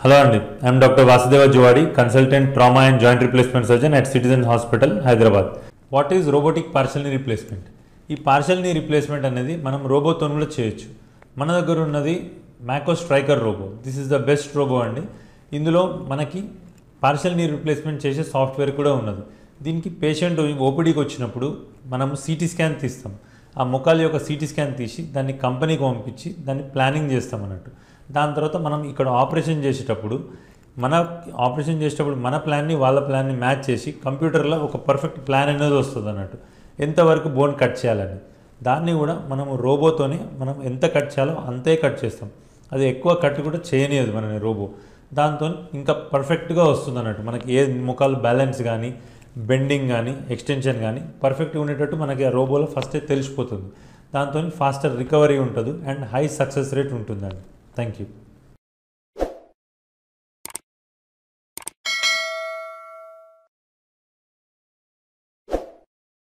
Hello Andy, I am Dr. Vasudeva Jawadi, consultant trauma and joint replacement surgeon at Citizens Hospital, Hyderabad. What is robotic partial knee replacement? ఈ partial knee replacement అనేది మనం రోబోతో కూడా చేయొచ్చు. మన దగ్గర ఉన్నది Mako Stryker robot. This is the best robot అండి. ఇందులో మనకి పార్షల్ నీ రిప్లేస్మెంట్ చేసే సాఫ్ట్వేర్ కూడా ఉన్నది. దీనికి పేషెంట్ ఓపీడీకి వచ్చినప్పుడు మనం సిటీ స్కాన్ తీస్తాం. ఆ ముఖాల యొక్క సిటీ స్కాన్ తీసి దాన్ని కంపెనీకి పంపించి దాన్ని ప్లానింగ్ చేస్తాం అన్నట్టు. దాని తర్వాత మనం ఇక్కడ ఆపరేషన్ చేసేటప్పుడు మన ప్లాన్ని వాళ్ళ ప్లాన్ని మ్యాచ్ చేసి కంప్యూటర్లో ఒక పర్ఫెక్ట్ ప్లాన్ అనేది వస్తుంది అన్నట్టు. ఎంతవరకు బోన్ కట్ చేయాలని దాన్ని కూడా మనం రోబోతోనే మనం ఎంత కట్ చేయాలో అంతే కట్ చేస్తాం. అది ఎక్కువ కట్ కూడా చేయనియదు మన రోబో. దాంతో ఇంకా పర్ఫెక్ట్గా వస్తుంది అన్నట్టు. మనకి ఏ ముఖాలు బ్యాలెన్స్ కానీ బెండింగ్ కానీ ఎక్స్టెన్షన్ కానీ పర్ఫెక్ట్గా ఉండేటట్టు మనకి ఆ రోబోలో ఫస్టే తెలిసిపోతుంది. దాంతో ఫాస్టర్ రికవరీ ఉంటుంది అండ్ హై సక్సెస్ రేట్ ఉంటుందండి. Thank you.